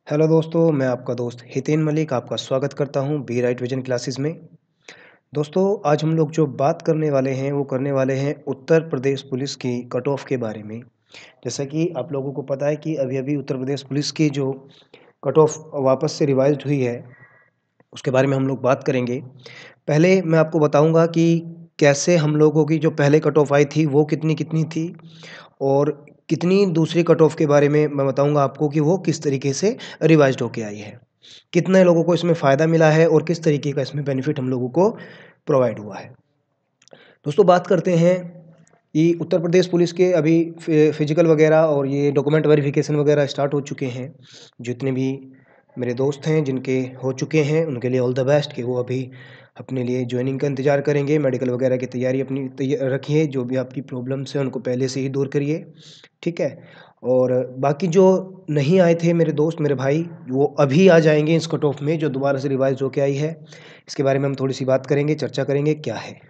Hello दोस्तों, मैं आपका दोस्त हितेन मलिक आपका स्वागत करता हूं बी राइट विजन क्लासेस में। दोस्तों, आज हम लोग जो बात करने वाले हैं वो करने वाले हैं उत्तर प्रदेश पुलिस की कट ऑफ के बारे में। जैसा कि आप लोगों को पता है कि अभी-अभी उत्तर प्रदेश पुलिस की जो कट ऑफ वापस से रिवाइज़्ड हुई है, उसके बारे में हम लोग बात करेंगे। पहले मैं आपको बताऊँगा कि कैसे हम लोगों की जो पहले कट ऑफ आई थी वो कितनी-कितनी थी और कितनी दूसरी कट ऑफ के बारे में मैं बताऊँगा आपको कि वो किस तरीके से रिवाइज़्ड होके आई है। कितने लोगों को इसमें फ़ायदा मिला है और किस तरीके का इसमें बेनिफिट हम लोगों को प्रोवाइड हुआ है। दोस्तों बात करते हैं कि उत्तर प्रदेश पुलिस के अभी फिजिकल वगैरह और ये डॉक्यूमेंट वेरिफिकेशन वगैरह स्टार्ट हो चुके हैं। जितने भी मेरे दोस्त हैं जिनके हो चुके हैं उनके लिए ऑल द बेस्ट कि वो अभी अपने लिए जॉइनिंग का इंतज़ार करेंगे। मेडिकल वगैरह की तैयारी अपनी रखिए, जो भी आपकी प्रॉब्लम्स हैं उनको पहले से ही दूर करिए, ठीक है? और बाकी जो नहीं आए थे मेरे दोस्त, मेरे भाई, वो अभी आ जाएँगे इस कट ऑफ में जो दोबारा से रिवाइज़ होके आई है। इसके बारे में हम थोड़ी-सी बात करेंगे, चर्चा करेंगे क्या है।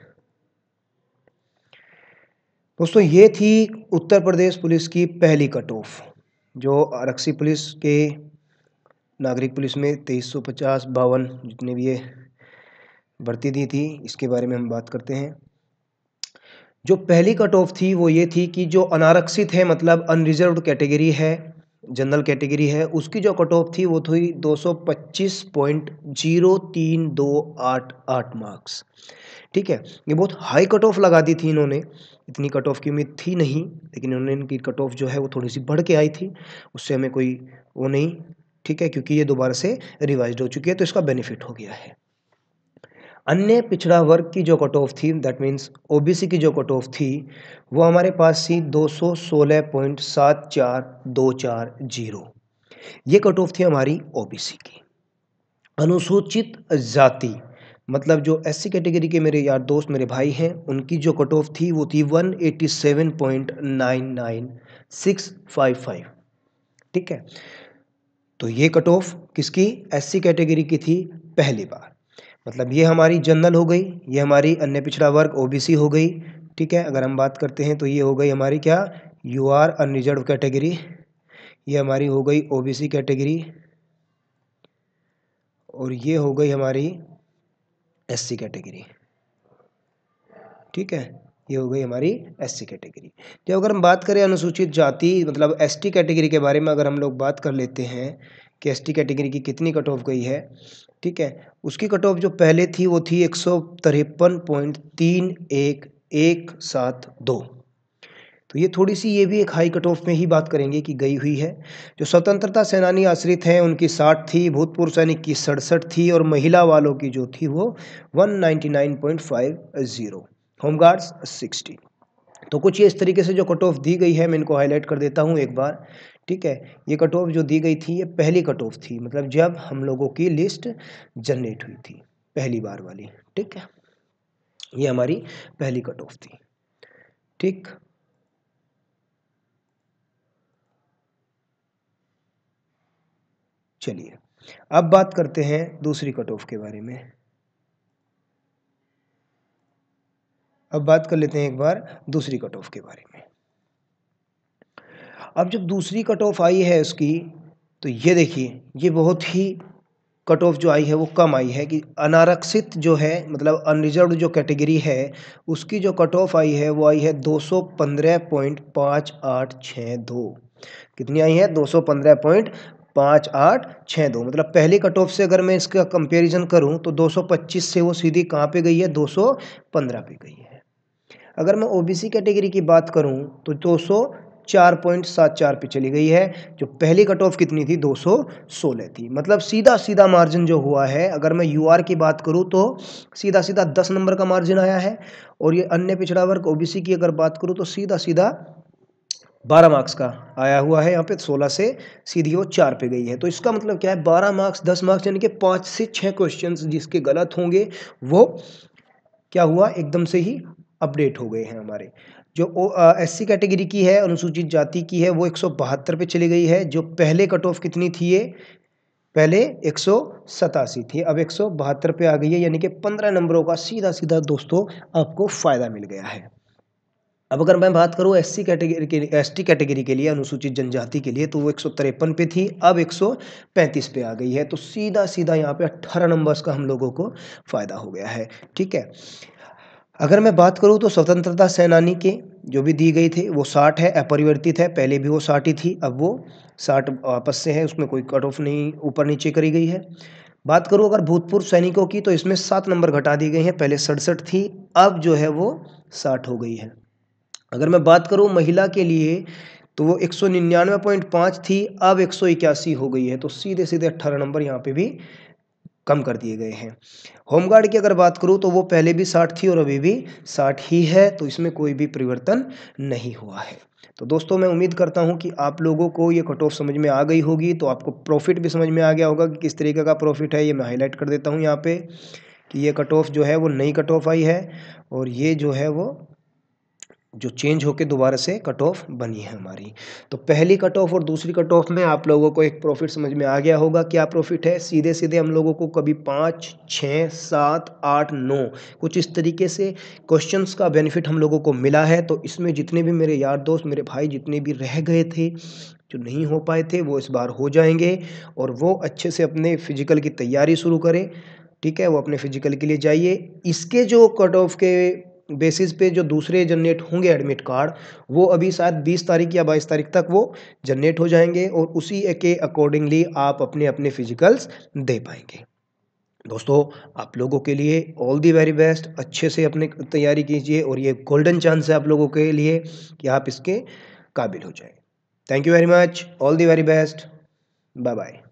दोस्तों ये थी उत्तर प्रदेश पुलिस की पहली कट ऑफ, जो आरक्षी पुलिस के नागरिक पुलिस में 2350-52 जितने भी ये भर्ती दी थी, इसके बारे में हम बात करते हैं। जो पहली कट ऑफ थी वो ये थी कि जो अनारक्षित है मतलब अनरिजर्व्ड कैटेगरी है, जनरल कैटेगरी है, उसकी जो कट ऑफ थी वो थी 225.03288 मार्क्स। ठीक है? ये बहुत हाई कट ऑफ लगा दी थी इन्होंने, इतनी कट ऑफ की उम्मीद थी नहीं, लेकिन इन्होंने इनकी कट ऑफ जो है वो थोड़ी-सी बढ़ के आई थी, उससे हमें कोई वो नहीं, ठीक है? क्योंकि ये दोबारा से रिवाइज़्ड हो चुकी है तो इसका बेनिफिट हो गया है। अन्य पिछड़ा वर्ग की जो कट ऑफ थी दैट मीन्स ओबीसी की जो कट ऑफ थी, वो हमारे पास थी 216.74240। ये कट ऑफ थी हमारी ओबीसी की। अनुसूचित जाति मतलब जो एससी कैटेगरी के मेरे यार दोस्त मेरे भाई हैं उनकी जो कट ऑफ थी वो थी 187.99655। ठीक है, तो ये कट ऑफ किसकी एससी कैटेगरी की थी पहली बार। मतलब ये हमारी जनरल हो गई, ये हमारी अन्य पिछड़ा वर्ग ओबीसी हो गई। ठीक है, अगर हम बात करते हैं तो ये हो गई हमारी क्या यूआर अनरिजर्व कैटेगरी, ये हमारी हो गई ओबीसी कैटेगरी और ये हो गई हमारी एससी कैटेगरी। ठीक है, ये हो गई हमारी एससी कैटेगरी। जब अगर हम बात करें अनुसूचित जाति मतलब एसटी कैटेगरी के बारे में अगर हम लोग बात कर लेते हैं कि एसटी कैटेगरी की कितनी कट ऑफ गई है, ठीक है, उसकी कट ऑफ जो पहले थी वो थी 153.31172। तो ये थोड़ी-सी ये भी एक हाई कट ऑफ में ही बात करेंगे कि गई हुई है। जो स्वतंत्रता सेनानी आश्रित हैं उनकी 60 थी, भूतपूर्व सैनिक की 67 थी और महिला वालों की जो थी वो 199.50, होमगार्ड्स 60। तो कुछ ये इस तरीके से जो कट ऑफ दी गई है मैं इनको हाईलाइट कर देता हूँ एक बार। ठीक है, ये कट ऑफ जो दी गई थी ये पहली कट ऑफ थी मतलब जब हम लोगों की लिस्ट जनरेट हुई थी, पहली बार वाली। ठीक है, ये हमारी पहली कट ऑफ थी। ठीक, चलिए अब बात करते हैं दूसरी कट ऑफ के बारे में। अब बात कर लेते हैं एक बार दूसरी कट ऑफ के बारे में। अब जब दूसरी कट ऑफ आई है उसकी, तो ये देखिए ये बहुत ही कट ऑफ जो आई है वो कम आई है कि अनारक्षित जो है मतलब अनरिजर्व्ड जो कैटेगरी है उसकी जो कट ऑफ आई है वो आई है 215.5862। कितनी आई है 215.5862। मतलब पहली कट ऑफ से अगर मैं इसका कंपैरिजन करूं तो 225 से वो सीधी कहाँ पे गई है 215 पे गई है। अगर मैं ओबीसी कैटेगरी की बात करूं तो 204.74 पे चली गई है। जो पहली कट ऑफ कितनी थी 216 थी। मतलब सीधा सीधा मार्जिन जो हुआ है, अगर मैं यूआर की बात करूं तो सीधा सीधा 10 नंबर का मार्जिन आया है और ये अन्य पिछड़ा वर्ग ओबीसी की अगर बात करूं तो सीधा सीधा 12 मार्क्स का आया हुआ है। यहाँ पे 16 से सीधी वो 4 पे गई है। तो इसका मतलब क्या है 12 मार्क्स 10 मार्क्स यानी कि 5 से 6 क्वेश्चंस जिसके गलत होंगे वो क्या हुआ एकदम से ही अपडेट हो गए हैं हमारे। जो एससी कैटेगरी की है अनुसूचित जाति की है वो 172 पे चली गई है। जो पहले कट ऑफ कितनी थी ये पहले 187 थी, अब 172 पे आ गई है यानी कि 15 नंबरों का सीधा सीधा दोस्तों आपको फायदा मिल गया है। अब अगर मैं बात करूँ एसटी कैटेगरी के लिए, अनुसूचित जनजाति के लिए, तो वो 153 पे थी, अब 135 पे आ गई है। तो सीधा-सीधा यहाँ पे 18 नंबर्स का हम लोगों को फ़ायदा हो गया है, ठीक है। अगर मैं बात करूँ तो स्वतंत्रता सेनानी के जो भी दी गई थी वो 60 है, अपरिवर्तित है, पहले भी वो 60 ही थी, अब वो 60 वापस से है, उसमें कोई कट ऑफ नहीं ऊपर-नीचे करी गई है। बात करूँ अगर भूतपूर्व सैनिकों की, तो इसमें 7 नंबर घटा दी गई हैं, पहले 67 थी, अब जो है वो 60 हो गई है। अगर मैं बात करूँ महिला के लिए, तो वो 199.5 थी, अब 181 हो गई है, तो सीधे-सीधे 18 नंबर यहाँ पे भी कम कर दिए गए हैं। होमगार्ड की अगर बात करूँ तो वो पहले भी 60 थी और अभी भी 60 ही है, तो इसमें कोई भी परिवर्तन नहीं हुआ है। तो दोस्तों मैं उम्मीद करता हूँ कि आप लोगों को ये कट ऑफ समझ में आ गई होगी, तो आपको प्रॉफिट भी समझ में आ गया होगा कि किस तरीके का प्रॉफिट है। ये मैं हाईलाइट कर देता हूँ यहाँ पे कि ये कट ऑफ जो है वो नई कट ऑफ आई है और ये जो है वो जो चेंज होके दोबारा से कट ऑफ बनी है हमारी। तो पहली कट ऑफ और दूसरी कट ऑफ में आप लोगों को एक प्रॉफिट समझ में आ गया होगा। क्या प्रॉफिट है? सीधे-सीधे हम लोगों को कभी 5, 6, 7, 8, 9 कुछ इस तरीके से क्वेश्चंस का बेनिफिट हम लोगों को मिला है। तो इसमें जितने भी मेरे यार दोस्त, मेरे भाई जितने भी रह गए थे, जो नहीं हो पाए थे, वो इस बार हो जाएँगे और वो अच्छे से अपने फिज़िकल की तैयारी शुरू करें। ठीक है? वो अपने फिज़िकल के लिए जाइए। इसके जो कट ऑफ के बेसिस पे जो दूसरे जनरेट होंगे एडमिट कार्ड, वो अभी शायद 20 तारीख या 22 तारीख तक वो जनरेट हो जाएँगे और उसी के अकॉर्डिंगली आप अपने-अपने फिज़िकल्स दे पाएँगे। दोस्तों, आप लोगों के लिए ऑल द वेरी बेस्ट। अच्छे से अपनी तैयारी कीजिए और ये गोल्डन चांस है आप लोगों के लिए कि आप इसके काबिल हो जाएँ। Thank you very much. All the very best. Bye-bye.